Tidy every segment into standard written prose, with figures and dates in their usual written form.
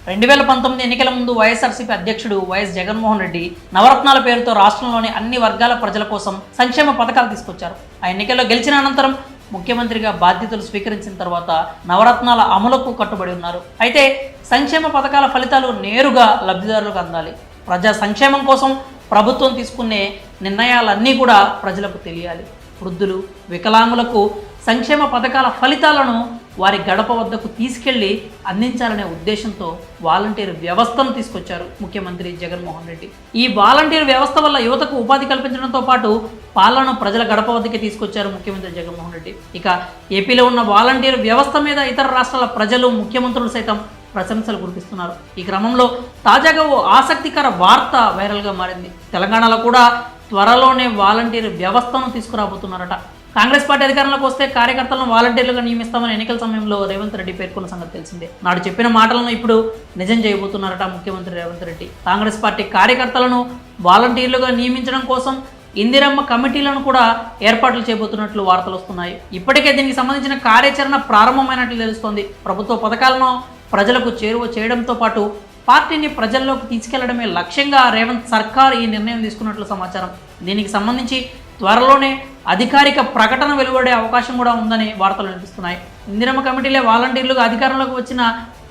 2019 ఎన్నికల ముందు వైఎస్ఆర్సీపీ అధ్యక్షుడు వైఎస్ జగన్మోహన్ రెడ్డి నవరత్నాల పేరుతో రాష్ట్రంలోని అన్ని వర్గాల ప్రజల కోసం సంక్షేమ పథకాలు తీసుకొచ్చారు. ఆ ఎన్నికల్లో గెలిచిన అనంతరం ముఖ్యమంత్రిగా బాధ్యతలు స్వీకరించిన తర్వాత నవరత్నాల అమలుకు కట్టుబడి ఉన్నారు. అయితే సంక్షేమ పథకాల ఫలితాలు నేరుగా లబ్ధిదారులకు అందాలి. ప్రజా సంక్షేమం కోసం ప్రభుత్వం తీసుకునే నిర్ణయాలన్నీ కూడా ప్రజలకు తెలియాలి. వృద్ధులు, వికలాంగులకు సంక్షేమ పథకాల ఫలితాలను వారి గడప వద్దకు తీసుకెళ్లి అందించాలనే ఉద్దేశంతో వాలంటీర్ వ్యవస్థను తీసుకొచ్చారు ముఖ్యమంత్రి జగన్మోహన్ రెడ్డి. ఈ వాలంటీర్ వ్యవస్థ వల్ల యువతకు ఉపాధి కల్పించడంతో పాటు పాలనను ప్రజల గడప వద్దకే తీసుకొచ్చారు ముఖ్యమంత్రి జగన్మోహన్ రెడ్డి. ఇక ఏపీలో ఉన్న వాలంటీర్ వ్యవస్థ మీద ఇతర రాష్ట్రాల ప్రజలు, ముఖ్యమంత్రులు సైతం ప్రశంసలు కురిపిస్తున్నారు. ఈ క్రమంలో తాజాగా ఓ ఆసక్తికర వార్త వైరల్గా మారింది. తెలంగాణలో కూడా త్వరలోనే వాలంటీర్ వ్యవస్థను తీసుకురాబోతున్నారట. కాంగ్రెస్ పార్టీ అధికారంలోకి వస్తే కార్యకర్తలను వాలంటీర్లుగా నియమిస్తామని ఎన్నికల సమయంలో రేవంత్ రెడ్డి పేర్కొన్న సంగతి తెలిసిందే. నాడు చెప్పిన మాటలను ఇప్పుడు నిజం చేయబోతున్నారట ముఖ్యమంత్రి రేవంత్ రెడ్డి. కాంగ్రెస్ పార్టీ కార్యకర్తలను వాలంటీర్లుగా నియమించడం కోసం ఇందిరమ్మ కమిటీలను కూడా ఏర్పాట్లు చేయబోతున్నట్లు వార్తలు వస్తున్నాయి. ఇప్పటికే దీనికి సంబంధించిన కార్యాచరణ ప్రారంభమైనట్లు తెలుస్తోంది. ప్రభుత్వ పథకాలను ప్రజలకు చేరువ చేయడంతో పాటు పార్టీని ప్రజల్లోకి తీసుకెళ్లడమే లక్ష్యంగా రేవంత్ సర్కార్ ఈ నిర్ణయం తీసుకున్నట్లు సమాచారం. దీనికి సంబంధించి త్వరలోనే అధికారిక ప్రకటన వెలువడే అవకాశం కూడా ఉందని వార్తలు వినిపిస్తున్నాయి. ఇందిరమ్మ కమిటీలే వాలంటీర్లుగా అధికారంలోకి వచ్చిన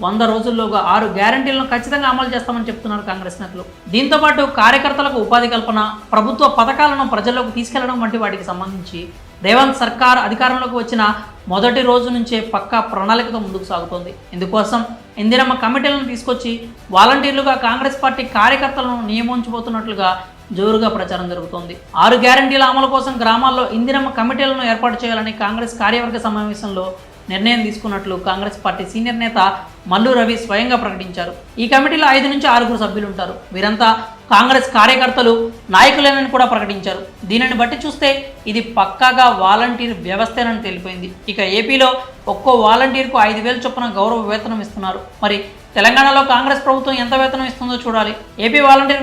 100 రోజుల్లోగా 6 గ్యారంటీలను ఖచ్చితంగా అమలు చేస్తామని చెప్తున్నారు కాంగ్రెస్ నేతలు. దీంతోపాటు కార్యకర్తలకు ఉపాధి కల్పన, ప్రభుత్వ పథకాలను ప్రజల్లోకి తీసుకెళ్లడం వంటి వాటికి సంబంధించి రేవంత్ సర్కార్ అధికారంలోకి వచ్చిన మొదటి రోజు నుంచే పక్కా ప్రణాళికతో ముందుకు సాగుతోంది. ఇందుకోసం ఇందిరమ్మ కమిటీలను తీసుకొచ్చి వాలంటీర్లుగా కాంగ్రెస్ పార్టీ కార్యకర్తలను నియమించబోతున్నట్లుగా జోరుగా ప్రచారం జరుగుతోంది. 6 గ్యారంటీల అమలు కోసం గ్రామాల్లో ఇందిరమ్మ కమిటీలను ఏర్పాటు చేయాలని కాంగ్రెస్ కార్యవర్గ సమావేశంలో నిర్ణయం తీసుకున్నట్లు కాంగ్రెస్ పార్టీ సీనియర్ నేత మల్లు రవి స్వయంగా ప్రకటించారు. ఈ కమిటీలో 5 నుంచి 6 సభ్యులు ఉంటారు. వీరంతా కాంగ్రెస్ కార్యకర్తలు, నాయకులేనని కూడా ప్రకటించారు. దీనిని బట్టి చూస్తే ఇది పక్కాగా వాలంటీర్ వ్యవస్థేనని తెలిపోయింది. ఇక ఏపీలో ఒక్కో వాలంటీర్కు 5,000 చొప్పున గౌరవ వేతనం ఇస్తున్నారు. మరి తెలంగాణలో కాంగ్రెస్ ప్రభుత్వం ఎంత వేతనం ఇస్తుందో చూడాలి. AP volunteer